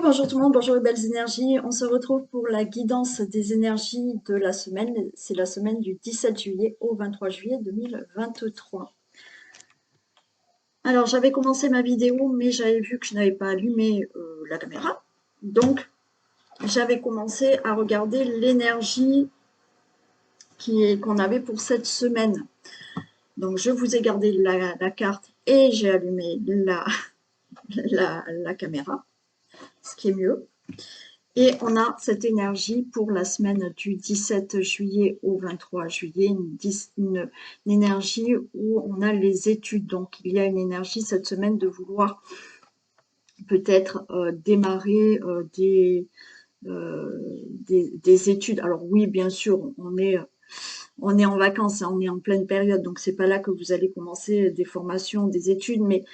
Bonjour tout le monde, bonjour les belles énergies. On se retrouve pour la guidance des énergies de la semaine. C'est la semaine du 17 juillet au 23 juillet 2023. Alors j'avais commencé ma vidéo, mais j'avais vu que je n'avais pas allumé la caméra. Donc j'avais commencé à regarder l'énergie qu'on avait pour cette semaine. Donc je vous ai gardé la carte et j'ai allumé la caméra, ce qui est mieux. Et on a cette énergie pour la semaine du 17 juillet au 23 juillet, une énergie où on a les études. Donc, il y a une énergie cette semaine de vouloir peut-être démarrer des études. Alors oui, bien sûr, on est en vacances, hein, on est en pleine période, donc c'est pas là que vous allez commencer des formations, des études, mais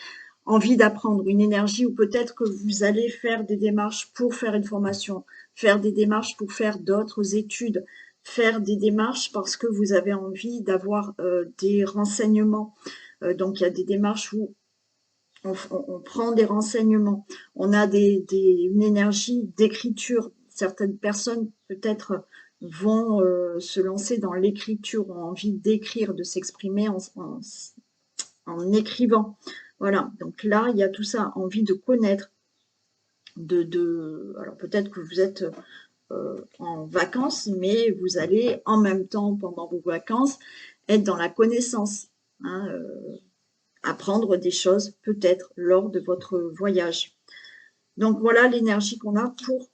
envie d'apprendre, une énergie où peut-être que vous allez faire des démarches pour faire une formation, faire des démarches pour faire d'autres études, faire des démarches parce que vous avez envie d'avoir des renseignements. Donc il y a des démarches où on prend des renseignements, on a une énergie d'écriture. Certaines personnes peut-être vont se lancer dans l'écriture, ont envie d'écrire, de s'exprimer en écrivant. Voilà, donc là, il y a tout ça, envie de connaître, alors peut-être que vous êtes en vacances, mais vous allez en même temps, pendant vos vacances, être dans la connaissance, hein, apprendre des choses peut-être lors de votre voyage. Donc voilà l'énergie qu'on a pour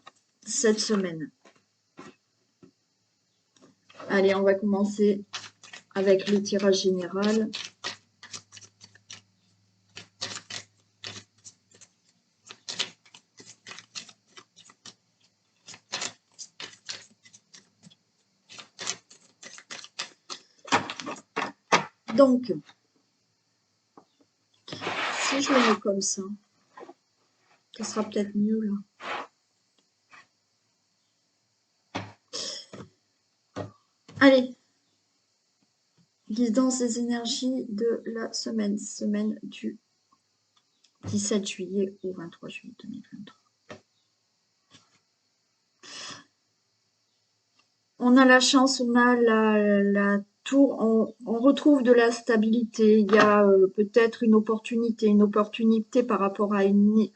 cette semaine. Allez, on va commencer avec le tirage général. Donc, si je le mets comme ça sera peut-être mieux là. Allez, guidance des énergies de la semaine du 17 juillet au 23 juillet 2023. On a la chance, on a la tour, on retrouve de la stabilité. Il y a peut-être une opportunité par rapport à une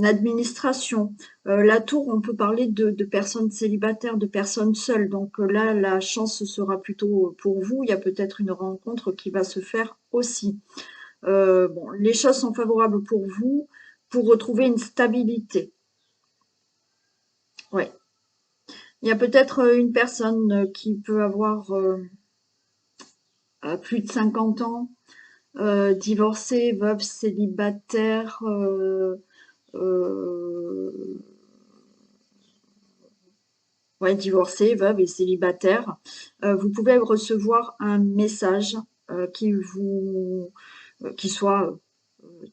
administration. La tour, on peut parler de personnes célibataires, de personnes seules. Donc là, la chance sera plutôt pour vous. Il y a peut-être une rencontre qui va se faire aussi. Bon, les choses sont favorables pour vous pour retrouver une stabilité. Ouais. Il y a peut-être une personne qui peut avoir plus de 50 ans, divorcée, veuve, célibataire, ouais, divorcée, veuve et célibataire. Vous pouvez recevoir un message qui soit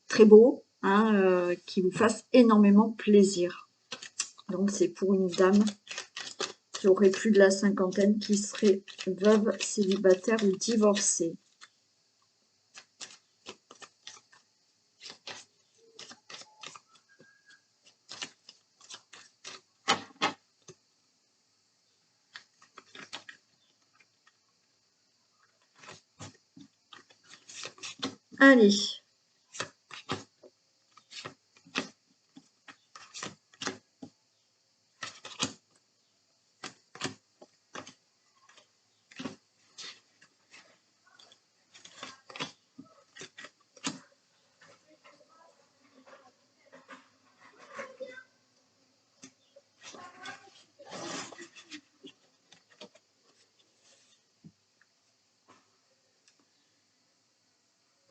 très beau, hein, qui vous fasse énormément plaisir. Donc c'est pour une dame qui aurait plus de la cinquantaine, qui serait veuve, célibataire ou divorcée. Allez.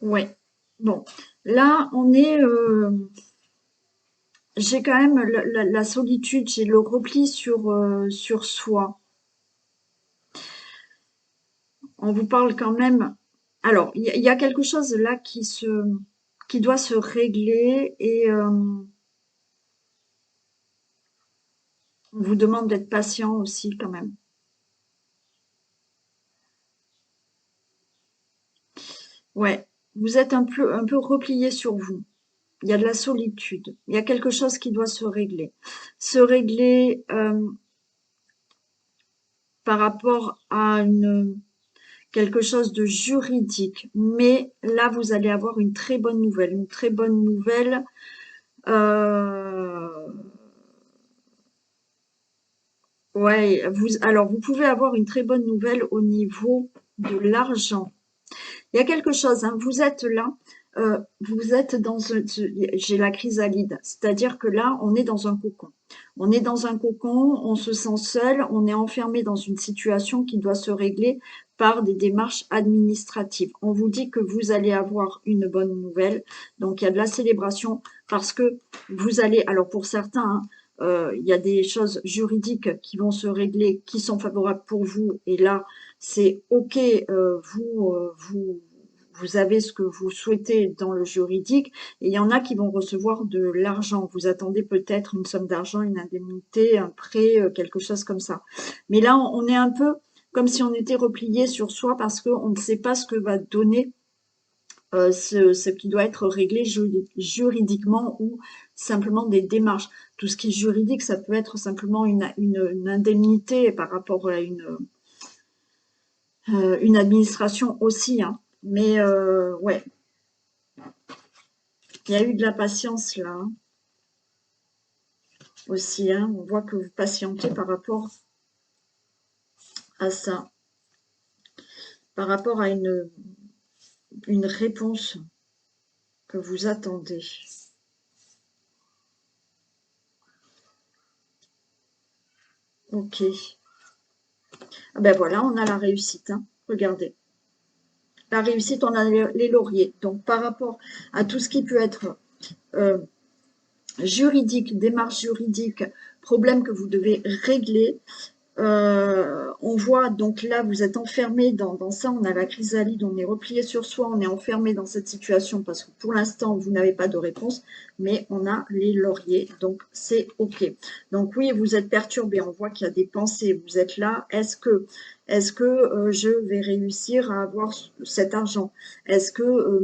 Ouais. Bon, là, on est... j'ai quand même la solitude, j'ai le repli sur soi. On vous parle quand même... Alors, il y a quelque chose là qui doit se régler et on vous demande d'être patient aussi quand même. Ouais, vous êtes un peu replié sur vous. il y a de la solitude, il y a quelque chose qui doit se régler. Se régler par rapport à quelque chose de juridique. Mais là, vous allez avoir une très bonne nouvelle. Une très bonne nouvelle. Ouais, alors vous pouvez avoir une très bonne nouvelle au niveau de l'argent. Il y a quelque chose, hein, vous êtes là, vous êtes j'ai la chrysalide, c'est-à-dire que là, on est dans un cocon. On est dans un cocon, on se sent seul, on est enfermé dans une situation qui doit se régler par des démarches administratives. On vous dit que vous allez avoir une bonne nouvelle, donc il y a de la célébration parce que vous allez, alors pour certains, hein, il y a des choses juridiques qui vont se régler, qui sont favorables pour vous, et là, c'est OK, vous avez ce que vous souhaitez dans le juridique, et il y en a qui vont recevoir de l'argent. Vous attendez peut-être une somme d'argent, une indemnité, un prêt, quelque chose comme ça. Mais là, on est un peu comme si on était replié sur soi parce qu'on ne sait pas ce que va donner ce qui doit être réglé juridiquement ou simplement des démarches. Tout ce qui est juridique, ça peut être simplement une indemnité par rapport à une administration aussi, hein. Mais ouais, il y a eu de la patience là, hein, aussi, hein. On voit que vous patientez par rapport à ça, par rapport à une réponse que vous attendez. Ok. Ah ben voilà, on a la réussite, hein. Regardez. La réussite, on a les lauriers. Donc par rapport à tout ce qui peut être euh, juridique, démarche juridique, problème que vous devez régler, on voit, donc là, vous êtes enfermé dans ça, on a la chrysalide, on est replié sur soi, on est enfermé dans cette situation parce que pour l'instant, vous n'avez pas de réponse, mais on a les lauriers, donc c'est OK. Donc oui, vous êtes perturbé, on voit qu'il y a des pensées, vous êtes là, est-ce que je vais réussir à avoir cet argent? Est-ce que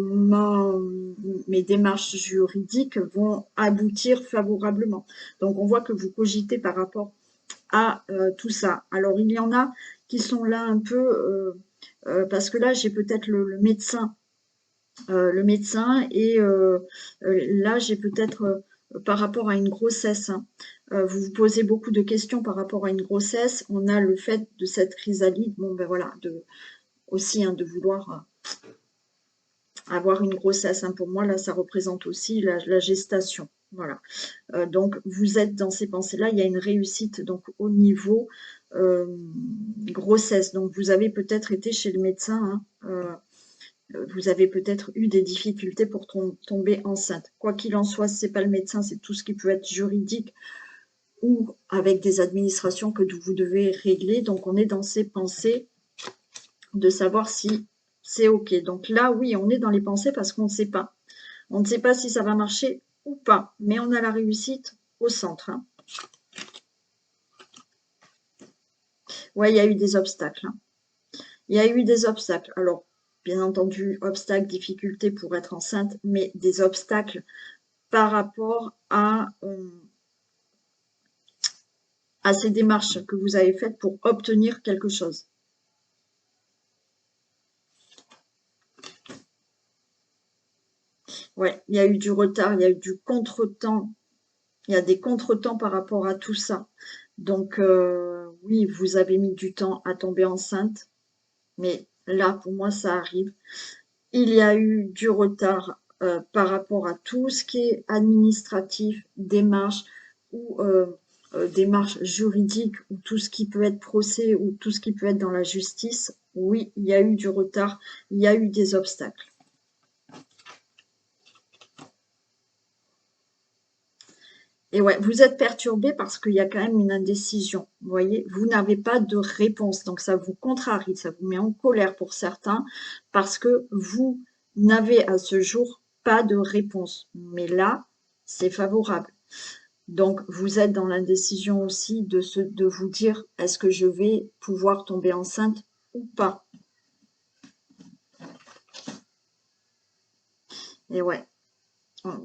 mes démarches juridiques vont aboutir favorablement? Donc on voit que vous cogitez par rapport à tout ça. Alors, il y en a qui sont là un peu, parce que là, j'ai peut-être le médecin et là, j'ai peut-être par rapport à une grossesse, hein, vous vous posez beaucoup de questions par rapport à une grossesse. On a le fait de cette chrysalide, bon ben voilà, aussi hein, de vouloir avoir une grossesse, hein. Pour moi, là, ça représente aussi la gestation. Voilà. Donc, vous êtes dans ces pensées-là. Il y a une réussite donc au niveau grossesse. Donc, vous avez peut-être été chez le médecin. Hein, vous avez peut-être eu des difficultés pour tomber enceinte. Quoi qu'il en soit, c'est pas le médecin, c'est tout ce qui peut être juridique ou avec des administrations que vous devez régler. Donc, on est dans ces pensées de savoir si c'est OK. Donc là, oui, on est dans les pensées parce qu'on ne sait pas. On ne sait pas si ça va marcher ou pas, mais on a la réussite au centre. Hein. Ouais, il y a eu des obstacles. Hein. Il y a eu des obstacles. Alors, bien entendu, obstacles, difficultés pour être enceinte, mais des obstacles par rapport à ces démarches que vous avez faites pour obtenir quelque chose. Ouais, il y a eu du retard, il y a eu du contretemps. Il y a des contretemps par rapport à tout ça. Donc, oui, vous avez mis du temps à tomber enceinte, mais là, pour moi, ça arrive. Il y a eu du retard par rapport à tout ce qui est administratif, démarche ou démarche juridique ou tout ce qui peut être procès ou tout ce qui peut être dans la justice. Oui, il y a eu du retard, il y a eu des obstacles. Et ouais, vous êtes perturbé parce qu'il y a quand même une indécision. Vous voyez, vous n'avez pas de réponse. Donc, ça vous contrarie, ça vous met en colère pour certains parce que vous n'avez à ce jour pas de réponse. Mais là, c'est favorable. Donc, vous êtes dans l'indécision aussi de vous dire, est-ce que je vais pouvoir tomber enceinte ou pas? Et ouais,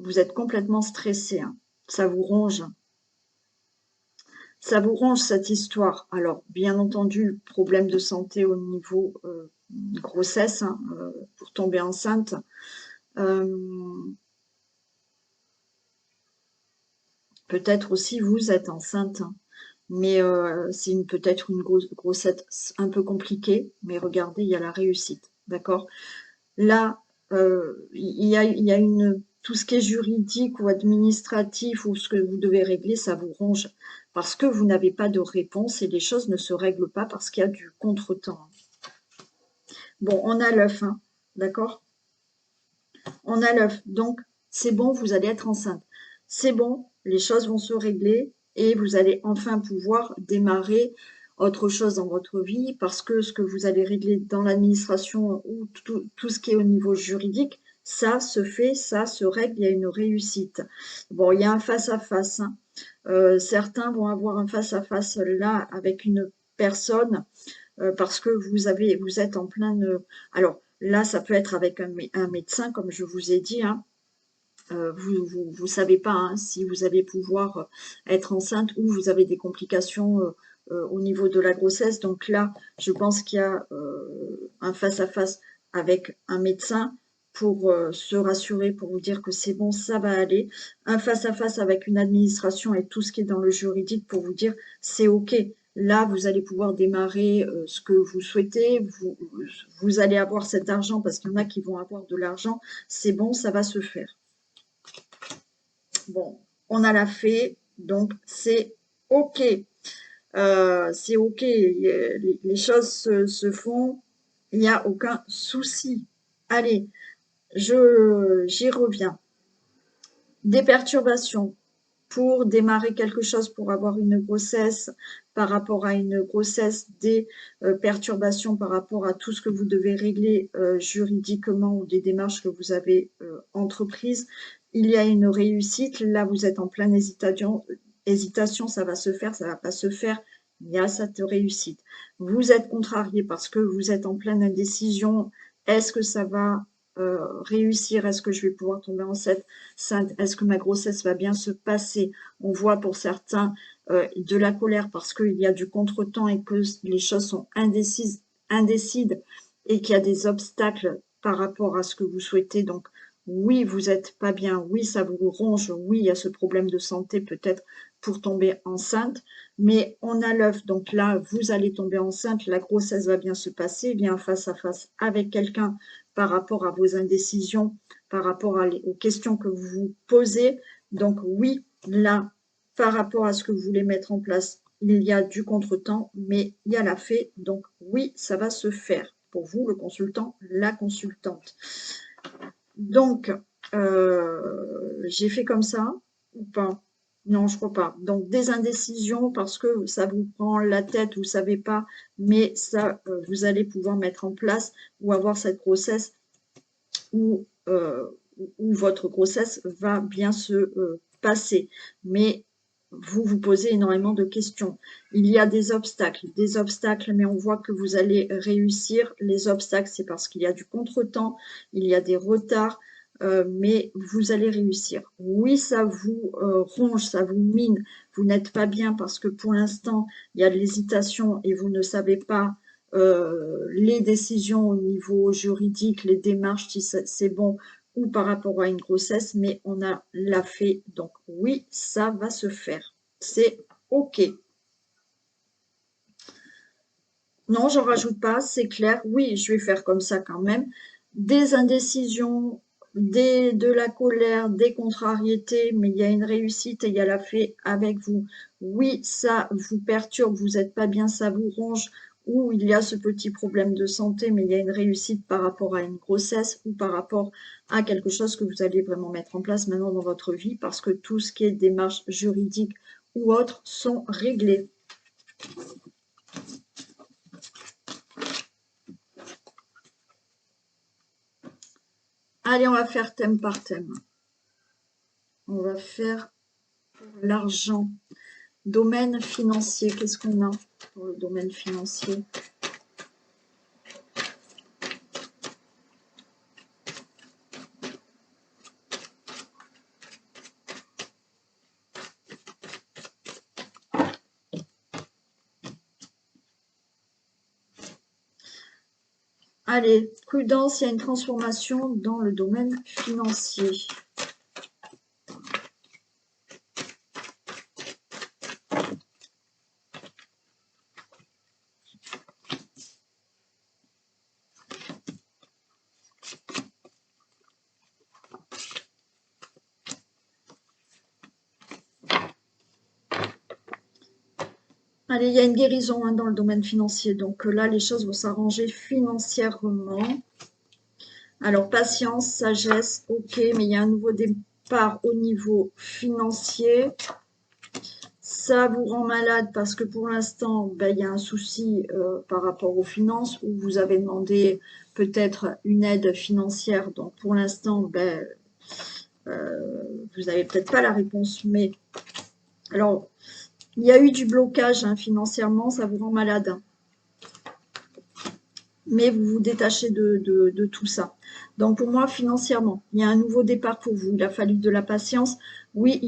Vous êtes complètement stressé, hein. Ça vous ronge. Ça vous ronge cette histoire. Alors, bien entendu, problème de santé au niveau grossesse, hein, pour tomber enceinte. Peut-être aussi vous êtes enceinte, hein, mais c'est peut-être une grossesse un peu compliquée. Mais regardez, il y a la réussite, d'accord? Là, il y a tout ce qui est juridique ou administratif ou ce que vous devez régler, ça vous ronge parce que vous n'avez pas de réponse et les choses ne se règlent pas parce qu'il y a du contretemps. Bon, on a l'œuf, hein, d'accord? On a l'œuf, donc c'est bon, vous allez être enceinte. C'est bon, les choses vont se régler et vous allez enfin pouvoir démarrer autre chose dans votre vie parce que ce que vous allez régler dans l'administration ou tout ce qui est au niveau juridique, ça se fait, ça se règle, il y a une réussite. Bon, il y a un face-à-face, hein. Certains vont avoir un face-à-face là avec une personne parce que vous êtes en pleine. Alors là, ça peut être avec un médecin, comme je vous ai dit, hein. Vous savez pas, hein, si vous allez pouvoir être enceinte ou vous avez des complications au niveau de la grossesse. Donc là, je pense qu'il y a un face-à-face avec un médecin pour se rassurer, pour vous dire que c'est bon, ça va aller. Un face-à-face avec une administration et tout ce qui est dans le juridique pour vous dire c'est OK. Là, vous allez pouvoir démarrer ce que vous souhaitez. Vous allez avoir cet argent parce qu'il y en a qui vont avoir de l'argent. C'est bon, ça va se faire. Bon, on a la fée, donc c'est OK. C'est OK. Les choses se font. Il n'y a aucun souci. Allez, j'y reviens. Des perturbations pour démarrer quelque chose, pour avoir une grossesse, par rapport à une grossesse, des perturbations par rapport à tout ce que vous devez régler juridiquement ou des démarches que vous avez entreprises. Il y a une réussite. Là, vous êtes en pleine hésitation, ça va se faire, ça va pas se faire. Il y a cette réussite. Vous êtes contrarié parce que vous êtes en pleine indécision. Est-ce que ça va réussir? Est-ce que je vais pouvoir tomber enceinte? Est-ce que ma grossesse va bien se passer? On voit pour certains de la colère parce qu'il y a du contretemps et que les choses sont indécides et qu'il y a des obstacles par rapport à ce que vous souhaitez. Donc, oui, vous n'êtes pas bien, oui, ça vous ronge, oui, il y a ce problème de santé peut-être pour tomber enceinte, mais on a l'œuf, donc là, vous allez tomber enceinte, la grossesse va bien se passer, il y a un face-à-face avec quelqu'un par rapport à vos indécisions, par rapport aux questions que vous vous posez. Donc oui, là, par rapport à ce que vous voulez mettre en place, il y a du contretemps, mais il y a la fée. Donc oui, ça va se faire. Pour vous, le consultant, la consultante. Donc, j'ai fait comme ça ou pas? Non, je crois pas. Donc, des indécisions parce que ça vous prend la tête, vous ne savez pas, mais ça, vous allez pouvoir mettre en place ou avoir cette grossesse où, où votre grossesse va bien se passer. Mais vous vous posez énormément de questions. Il y a des obstacles, mais on voit que vous allez réussir. Les obstacles, c'est parce qu'il y a du contretemps, il y a des retards, mais vous allez réussir. Oui, ça vous ronge, ça vous mine, vous n'êtes pas bien parce que pour l'instant, il y a de l'hésitation et vous ne savez pas les décisions au niveau juridique, les démarches, si c'est bon ou par rapport à une grossesse, mais on a la fée. Donc oui, ça va se faire. C'est OK. Non, j'en rajoute pas, c'est clair. Oui, je vais faire comme ça quand même. Des indécisions, de la colère, des contrariétés, mais il y a une réussite et il y a la fée avec vous. Oui, ça vous perturbe, vous n'êtes pas bien, ça vous ronge, ou il y a ce petit problème de santé, mais il y a une réussite par rapport à une grossesse ou par rapport à quelque chose que vous allez vraiment mettre en place maintenant dans votre vie, parce que tout ce qui est démarches juridiques ou autres sont réglés. Allez, on va faire thème par thème. On va faire l'argent. Domaine financier, qu'est-ce qu'on a pour le domaine financier? Allez, prudence, il y a une transformation dans le domaine financier. Allez, il y a une guérison dans le domaine financier. Donc là, les choses vont s'arranger financièrement. Alors, patience, sagesse, ok, mais il y a un nouveau départ au niveau financier. Ça vous rend malade parce que pour l'instant, ben, il y a un souci par rapport aux finances où vous avez demandé peut-être une aide financière. Donc, pour l'instant, ben, vous n'avez peut-être pas la réponse. Mais alors, il y a eu du blocage financièrement, ça vous rend malade. Mais vous vous détachez de tout ça. Donc pour moi, financièrement, il y a un nouveau départ pour vous. Il a fallu de la patience. Oui,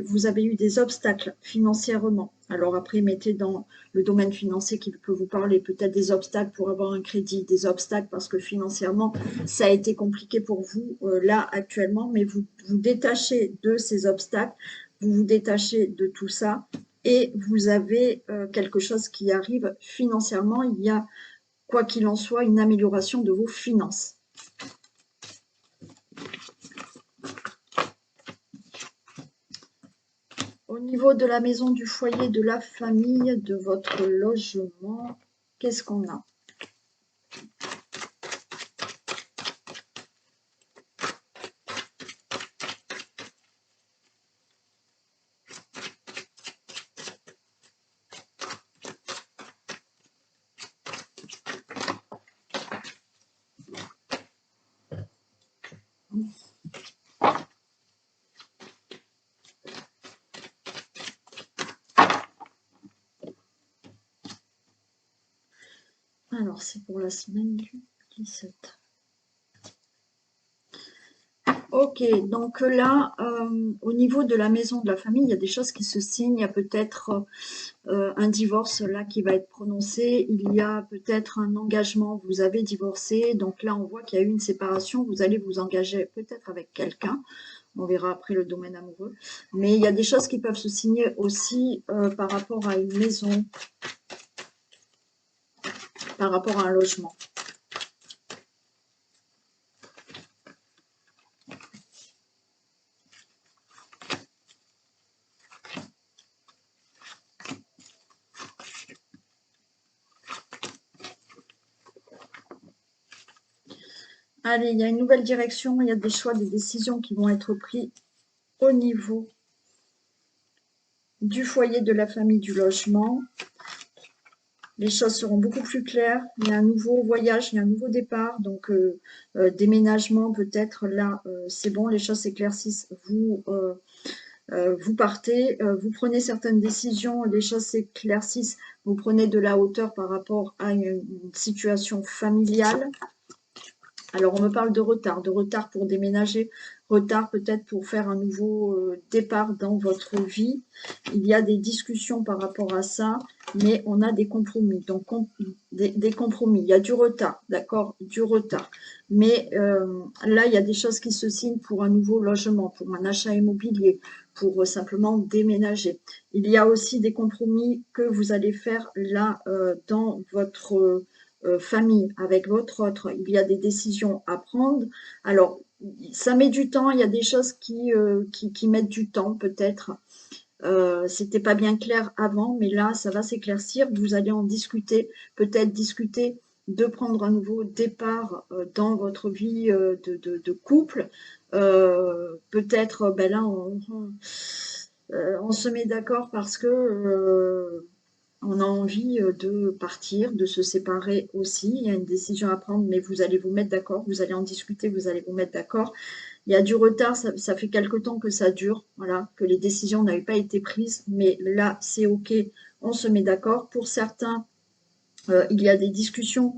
vous avez eu des obstacles financièrement. Alors après, mettez dans le domaine financier qui peut vous parler peut-être des obstacles pour avoir un crédit, des obstacles parce que financièrement, ça a été compliqué pour vous là actuellement, mais vous vous détachez de ces obstacles, vous vous détachez de tout ça et vous avez quelque chose qui arrive financièrement. Il y a quoi qu'il en soit, une amélioration de vos finances. Au niveau de la maison, du foyer, de la famille, de votre logement, qu'est-ce qu'on a? Alors, c'est pour la semaine du 17. Ok, donc là, au niveau de la maison, de la famille, il y a des choses qui se signent. Il y a peut-être un divorce là qui va être prononcé. Il y a peut-être un engagement. Vous avez divorcé. Donc là, on voit qu'il y a eu une séparation. Vous allez vous engager peut-être avec quelqu'un. On verra après le domaine amoureux. Mais il y a des choses qui peuvent se signer aussi par rapport à une maison, par rapport à un logement. Allez, il y a une nouvelle direction, il y a des choix, des décisions qui vont être pris au niveau du foyer, de la famille, du logement. Les choses seront beaucoup plus claires. Il y a un nouveau voyage, il y a un nouveau départ. Donc, déménagement peut-être. Là, c'est bon, les choses s'éclaircissent. Vous partez, vous prenez certaines décisions, les choses s'éclaircissent. Vous prenez de la hauteur par rapport à une situation familiale. Alors, on me parle de retard pour déménager, retard peut-être pour faire un nouveau départ dans votre vie. Il y a des discussions par rapport à ça, mais on a des compromis. Donc, des compromis. Il y a du retard, d'accord, du retard. Mais là, il y a des choses qui se signent pour un nouveau logement, pour un achat immobilier, pour simplement déménager. Il y a aussi des compromis que vous allez faire là dans votre famille, avec votre autre, il y a des décisions à prendre. Alors, ça met du temps, il y a des choses qui mettent du temps peut-être. C'était pas bien clair avant, mais là, ça va s'éclaircir. Vous allez en discuter, peut-être discuter de prendre un nouveau départ dans votre vie de couple. Peut-être, ben là, on se met d'accord parce que on a envie de partir, de se séparer aussi. Il y a une décision à prendre, mais vous allez vous mettre d'accord, vous allez en discuter, vous allez vous mettre d'accord. Il y a du retard, ça fait quelque temps que ça dure, voilà, que les décisions n'avaient pas été prises, mais là, c'est OK, on se met d'accord. Pour certains, il y a des discussions,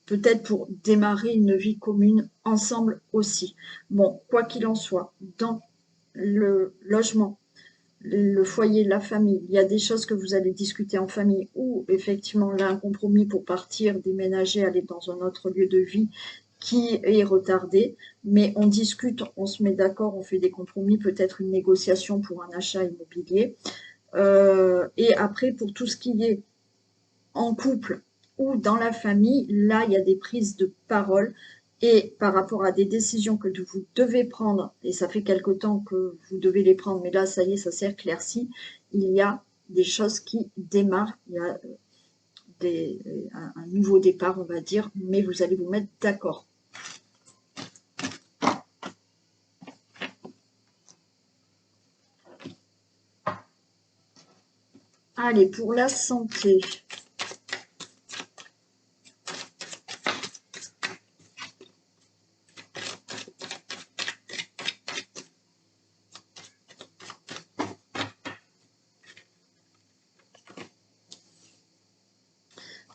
peut-être pour démarrer une vie commune ensemble aussi. Bon, quoi qu'il en soit, dans le logement, le foyer, la famille, il y a des choses que vous allez discuter en famille ou effectivement là un compromis pour partir, déménager, aller dans un autre lieu de vie qui est retardé, mais on discute, on se met d'accord, on fait des compromis, peut-être une négociation pour un achat immobilier. Et après, pour tout ce qui est en couple ou dans la famille, là, il y a des prises de parole et par rapport à des décisions que vous devez prendre, et ça fait quelque temps que vous devez les prendre, mais là, ça y est, ça s'est éclairci, il y a des choses qui démarrent, il y a un nouveau départ, on va dire, mais vous allez vous mettre d'accord. Allez, pour la santé.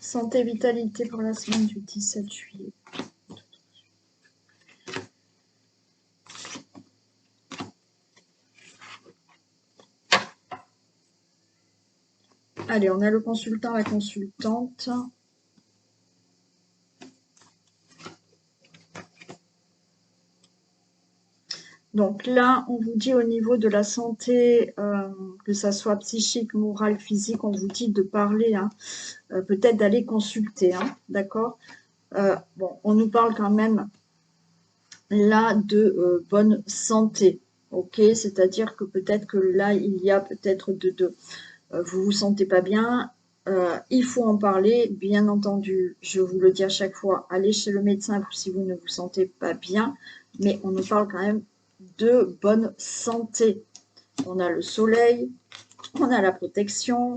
Santé, vitalité pour la semaine du 17 juillet. Allez, on a le consultant, la consultante. Donc là, on vous dit au niveau de la santé, que ça soit psychique, morale, physique, on vous dit de parler, hein, peut-être d'aller consulter, hein, d'accord. Bon, on nous parle quand même là de bonne santé, ok. C'est-à-dire que peut-être que là, il y a peut-être vous vous sentez pas bien. Il faut en parler, bien entendu. Je vous le dis à chaque fois, allez chez le médecin si vous ne vous sentez pas bien. Mais on nous parle quand même de bonne santé. On a le soleil, on a la protection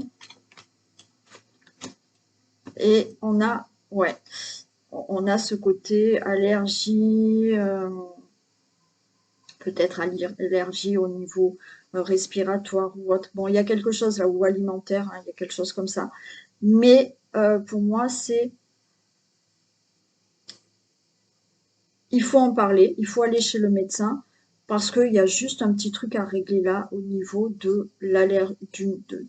et on a, ouais, on a ce côté allergie, peut-être allergie au niveau respiratoire ou autre. Bon, il y a quelque chose là, ou alimentaire, hein, il y a quelque chose comme ça. Mais pour moi, il faut en parler, il faut aller chez le médecin parce qu'il y a juste un petit truc à régler là au niveau de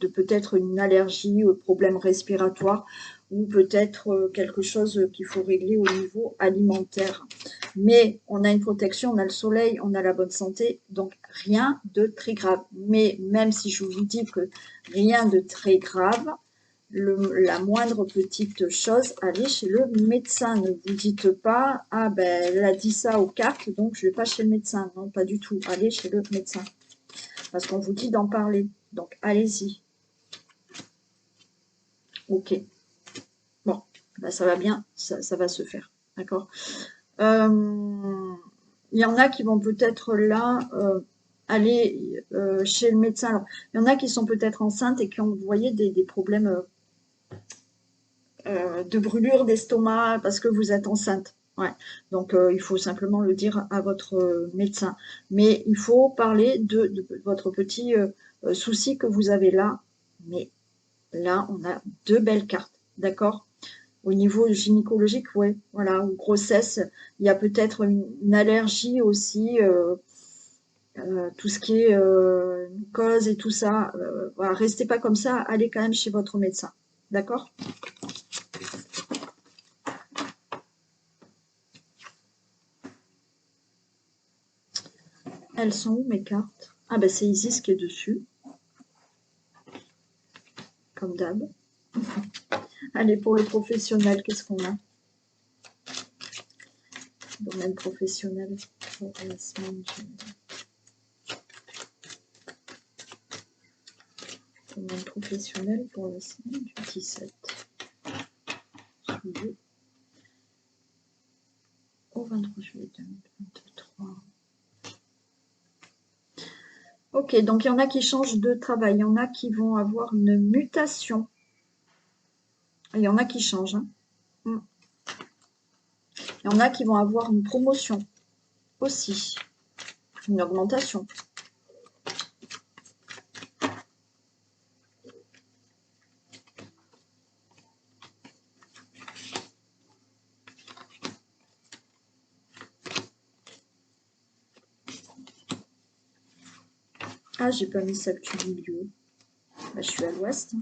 peut-être une allergie ou problème respiratoire ou peut-être quelque chose qu'il faut régler au niveau alimentaire. Mais on a une protection, on a le soleil, on a la bonne santé, donc rien de très grave. Mais même si je vous dis que rien de très grave, la moindre petite chose, allez chez le médecin. Ne vous dites pas, ah ben elle a dit ça aux cartes, donc je vais pas chez le médecin. Non, pas du tout. Allez chez le médecin. Parce qu'on vous dit d'en parler. Donc allez-y. Ok. Bon, ben, ça va bien, ça va se faire. D'accord. Il y en a qui vont peut-être là aller chez le médecin. Alors, il y en a qui sont peut-être enceintes et qui ont, vous voyez, des problèmes de brûlure d'estomac parce que vous êtes enceinte. Ouais. Donc, il faut simplement le dire à votre médecin. Mais il faut parler de votre petit souci que vous avez là. Mais là, on a deux belles cartes. D'accord. Au niveau gynécologique, ouais, voilà, ou grossesse, il y a peut-être une allergie aussi, tout ce qui est mucose et tout ça. Voilà, restez pas comme ça, allez quand même chez votre médecin. D'accord? Elles sont où mes cartes? Ah ben c'est Isis qui est dessus, comme d'hab. Allez, pour le professionnel, qu'est-ce qu'on a? Domaine professionnel pour la semaine du... Domaine professionnel pour la semaine du 17 juillet au 23 juillet 2023. Ok, donc il y en a qui changent de travail, il y en a qui vont avoir une mutation. Il y en a qui changent, hein. Il y en a qui vont avoir une promotion aussi, une augmentation. Ah, j'ai pas mis celle du milieu. Bah, je suis à l'ouest.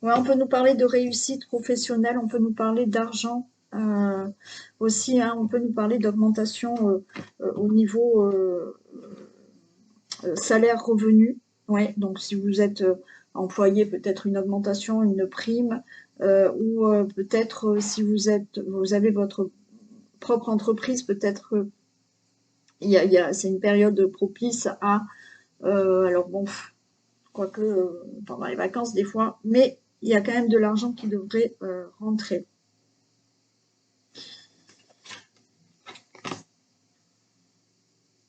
Ouais, on peut nous parler de réussite professionnelle, on peut nous parler d'argent aussi, hein, on peut nous parler d'augmentation au niveau salaire revenu. Ouais, donc si vous êtes employé, peut-être une augmentation, une prime, ou peut-être si vous avez votre propre entreprise, peut-être c'est une période propice à alors bon, quoique pendant les vacances des fois, mais il y a quand même de l'argent qui devrait rentrer.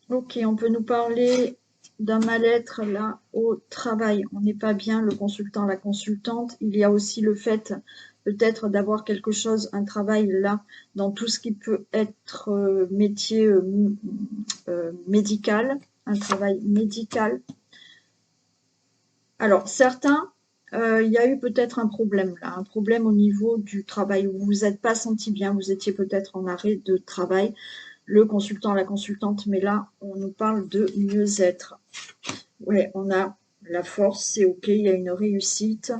Ok, on peut nous parler d'un mal-être là au travail. On n'est pas bien, le consultant, la consultante. Il y a aussi le fait peut-être d'avoir quelque chose, un travail là, dans tout ce qui peut être métier médical, un travail médical. Alors, certains, il y a eu peut-être un problème là, un problème au niveau du travail où vous vous êtes pas senti bien, vous étiez peut-être en arrêt de travail, le consultant, la consultante, mais là, on nous parle de mieux-être. Ouais, on a la force, c'est ok, il y a une réussite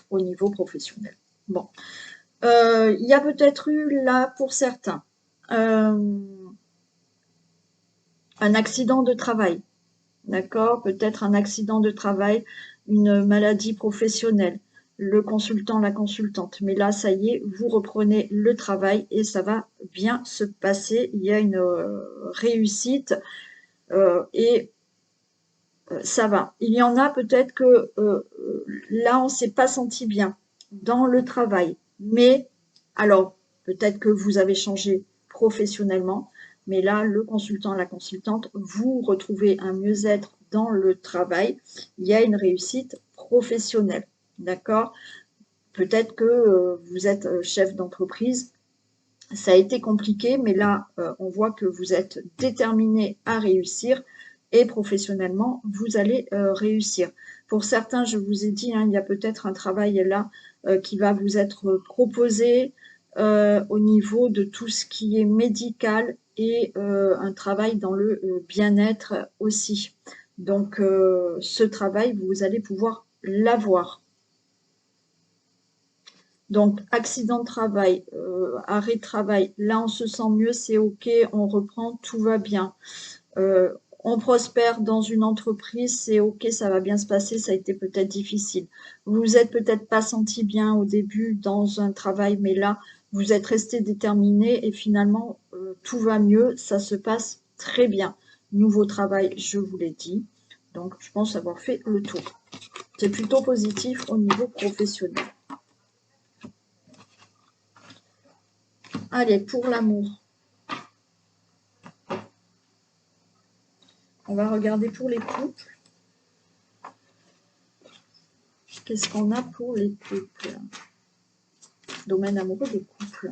au niveau professionnel. Bon, il y a peut-être eu là, pour certains, un accident de travail. D'accord? Peut-être un accident de travail, une maladie professionnelle, le consultant, la consultante. Mais là, ça y est, vous reprenez le travail et ça va bien se passer. Il y a une réussite et ça va. Il y en a peut-être que là, on ne s'est pas senti bien dans le travail. Mais alors, peut-être que vous avez changé professionnellement, mais là, le consultant, la consultante, vous retrouvez un mieux-être dans le travail. Il y a une réussite professionnelle. D'accord? Peut-être que vous êtes chef d'entreprise. Ça a été compliqué, mais là, on voit que vous êtes déterminé à réussir et professionnellement, vous allez réussir. Pour certains, je vous ai dit, hein, il y a peut-être un travail là qui va vous être proposé au niveau de tout ce qui est médical et un travail dans le bien-être aussi. Donc, ce travail, vous allez pouvoir l'avoir. Donc, accident de travail, arrêt de travail, là on se sent mieux, c'est ok, on reprend, tout va bien. On prospère dans une entreprise, c'est ok, ça va bien se passer, ça a été peut-être difficile. Vous vous êtes peut-être pas senti bien au début dans un travail, mais là, vous êtes resté déterminé et finalement, tout va mieux, ça se passe très bien. Nouveau travail, je vous l'ai dit. Donc, je pense avoir fait le tour. C'est plutôt positif au niveau professionnel. Allez, pour l'amour. On va regarder pour les couples. Qu'est-ce qu'on a pour les couples? Domaine amoureux des couples.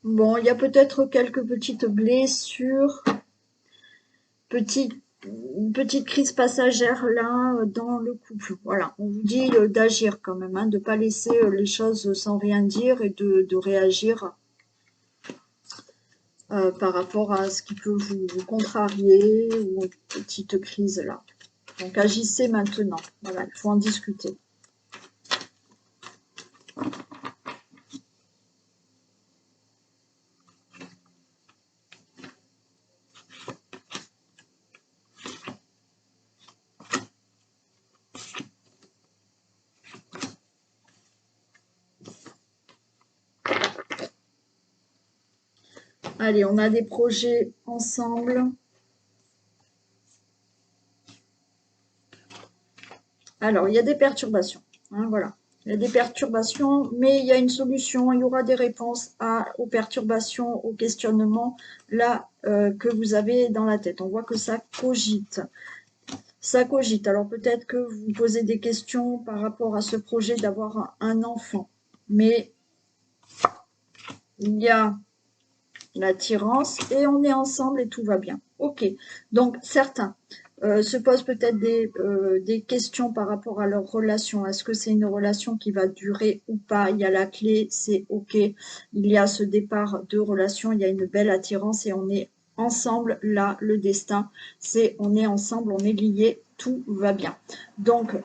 Bon, il y a peut-être quelques petites blessures, une petite crise passagère là dans le couple. Voilà, on vous dit d'agir quand même, hein, de ne pas laisser les choses sans rien dire et de réagir par rapport à ce qui peut vous contrarier ou une petite crise là. Donc agissez maintenant. Voilà, il faut en discuter. Allez, on a des projets ensemble. Alors, il y a des perturbations. Hein, voilà. Il y a des perturbations, mais il y a une solution. Il y aura des réponses aux perturbations, aux questionnements là que vous avez dans la tête. On voit que ça cogite. Ça cogite. Alors, peut-être que vous vous posez des questions par rapport à ce projet d'avoir un enfant. Mais il y a l'attirance et on est ensemble et tout va bien. Ok, donc certains se posent peut-être des questions par rapport à leur relation. Est-ce que c'est une relation qui va durer ou pas? Il y a la clé, c'est ok. Il y a ce départ de relation, il y a une belle attirance et on est ensemble. Là, le destin, c'est on est ensemble, on est liés, tout va bien. Donc,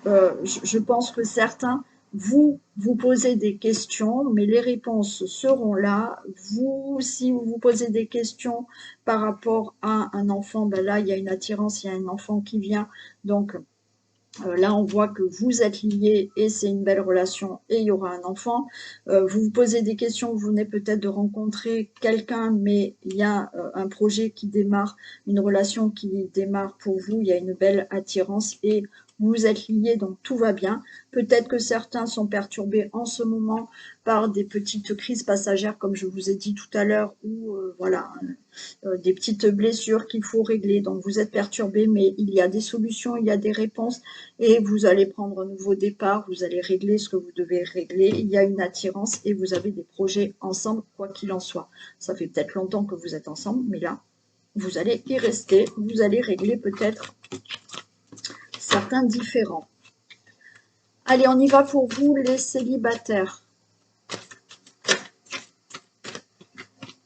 je pense que certains vous posez des questions, mais les réponses seront là. Vous, si vous vous posez des questions par rapport à un enfant, ben là, il y a une attirance, il y a un enfant qui vient. Donc, là, on voit que vous êtes liés et c'est une belle relation et il y aura un enfant. Vous vous posez des questions, vous venez peut-être de rencontrer quelqu'un, mais il y a un projet qui démarre, une relation qui démarre pour vous, il y a une belle attirance et vous êtes liés, donc tout va bien. Peut-être que certains sont perturbés en ce moment par des petites crises passagères, comme je vous ai dit tout à l'heure, ou voilà, des petites blessures qu'il faut régler. Donc vous êtes perturbés, mais il y a des solutions, il y a des réponses et vous allez prendre un nouveau départ, vous allez régler ce que vous devez régler. Il y a une attirance et vous avez des projets ensemble, quoi qu'il en soit. Ça fait peut-être longtemps que vous êtes ensemble, mais là, vous allez y rester, vous allez régler peut-être certains différends. Allez, on y va pour vous, les célibataires.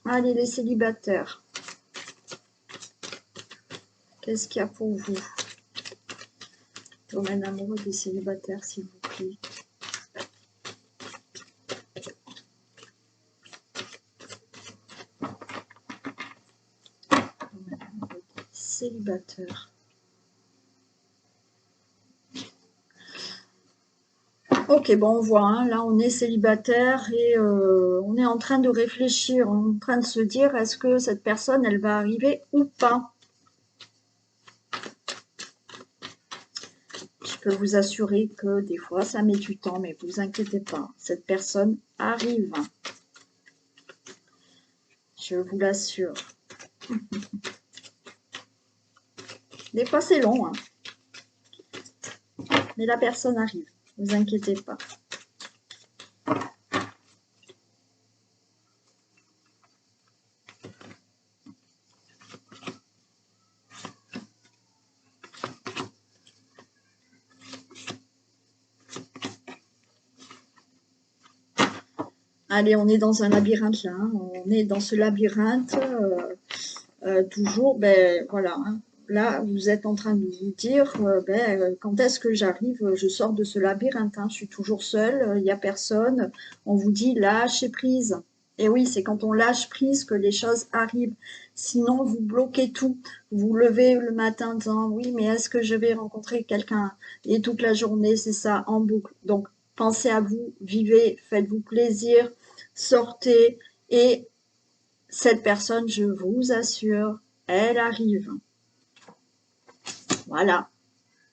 Allez, les célibataires. Qu'est-ce qu'il y a pour vous? Domaine amoureux des célibataires, s'il vous plaît. Domaine amoureux des célibataires. Ok, bon, on voit, hein, là on est célibataire et on est en train de réfléchir, en train de se dire est-ce que cette personne, elle va arriver ou pas. Je peux vous assurer que des fois ça met du temps, mais vous inquiétez pas, cette personne arrive. Je vous l'assure. Des fois c'est long, hein, mais la personne arrive, vous inquiétez pas. Allez, on est dans un labyrinthe là, hein. On est dans ce labyrinthe, toujours, ben voilà, hein. Là, vous êtes en train de vous dire, quand est-ce que j'arrive, je sors de ce labyrinthe, hein. Je suis toujours seule, il n'y a personne. On vous dit lâchez prise. Et oui, c'est quand on lâche prise que les choses arrivent. Sinon, vous bloquez tout. Vous vous levez le matin en disant oui, mais est-ce que je vais rencontrer quelqu'un? Et toute la journée, c'est ça, en boucle. Donc, pensez à vous, vivez, faites-vous plaisir, sortez et cette personne, je vous assure, elle arrive. Voilà,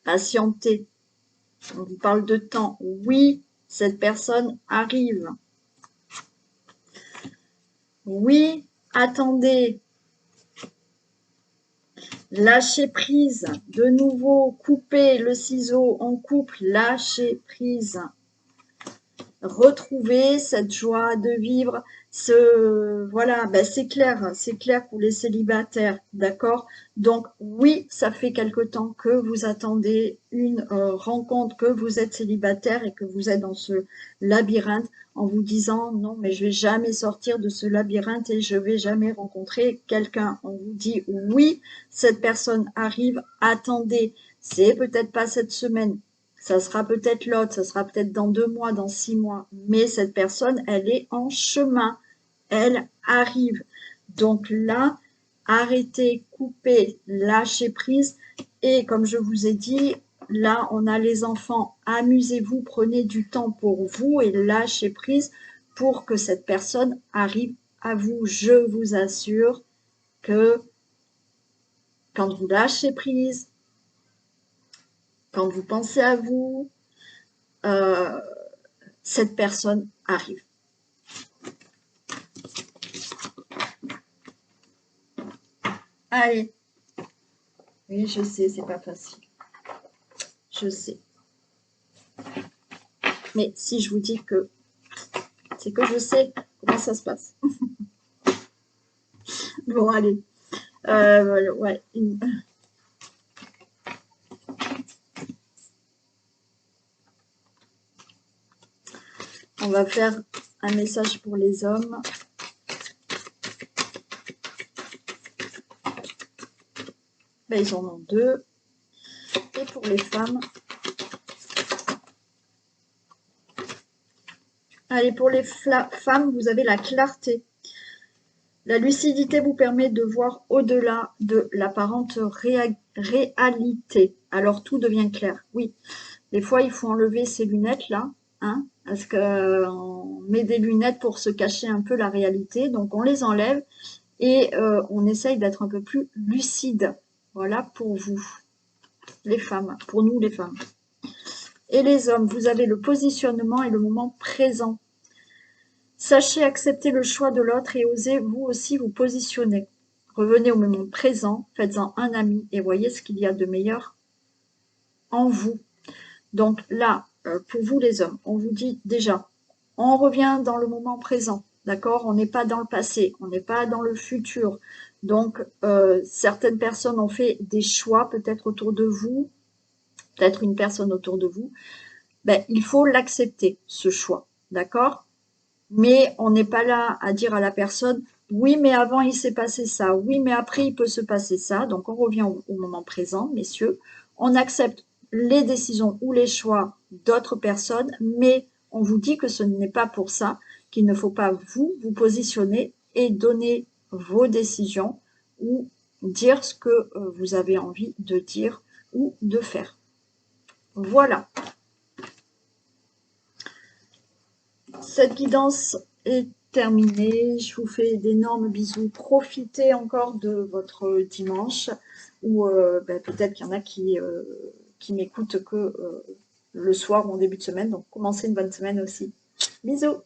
patientez. On vous parle de temps. Oui, cette personne arrive. Oui, attendez. Lâchez prise. De nouveau, coupez le ciseau en couple. Lâchez prise. Retrouver cette joie de vivre, voilà, ben c'est clair pour les célibataires, d'accord? Donc oui, ça fait quelque temps que vous attendez une rencontre, que vous êtes célibataire et que vous êtes dans ce labyrinthe en vous disant non, mais je vais jamais sortir de ce labyrinthe et je vais jamais rencontrer quelqu'un. On vous dit oui, cette personne arrive, attendez, c'est peut-être pas cette semaine. Ça sera peut-être l'autre, ça sera peut-être dans 2 mois, dans 6 mois. Mais cette personne, elle est en chemin. Elle arrive. Donc là, arrêtez, coupez, lâchez prise. Et comme je vous ai dit, là, on a les enfants. Amusez-vous, prenez du temps pour vous et lâchez prise pour que cette personne arrive à vous. Je vous assure que quand vous lâchez prise, quand vous pensez à vous, euh, cette personne arrive. Allez. Oui, je sais, c'est pas facile. Je sais. Mais si je vous dis que C'est que je sais comment ça se passe. Bon, allez. Ouais. On va faire un message pour les hommes. Ben, ils en ont 2. Et pour les femmes. Allez, pour les femmes, vous avez la clarté. La lucidité vous permet de voir au-delà de l'apparente réalité. Alors tout devient clair. Oui, des fois, il faut enlever ces lunettes-là, hein, parce qu'on met des lunettes pour se cacher un peu la réalité. Donc, on les enlève et on essaye d'être un peu plus lucide. Voilà pour vous, les femmes, pour nous les femmes. Et les hommes, vous avez le positionnement et le moment présent. Sachez accepter le choix de l'autre et osez vous aussi vous positionner. Revenez au moment présent, faites-en un ami et voyez ce qu'il y a de meilleur en vous. Donc là, pour vous les hommes, on vous dit déjà, on revient dans le moment présent, d'accord? On n'est pas dans le passé, on n'est pas dans le futur. Donc, certaines personnes ont fait des choix peut-être autour de vous, peut-être une personne autour de vous. Ben, il faut l'accepter, ce choix, d'accord? Mais on n'est pas là à dire à la personne, oui, mais avant il s'est passé ça, oui, mais après il peut se passer ça. Donc on revient au moment présent, messieurs. On accepte les décisions ou les choix d'autres personnes, mais on vous dit que ce n'est pas pour ça, qu'il ne faut pas vous positionner et donner vos décisions ou dire ce que vous avez envie de dire ou de faire. Voilà. Cette guidance est terminée. Je vous fais d'énormes bisous. Profitez encore de votre dimanche. Ou peut-être qu'il y en a qui m'écoutent que le soir ou en début de semaine. Donc, commencez une bonne semaine aussi. Bisous!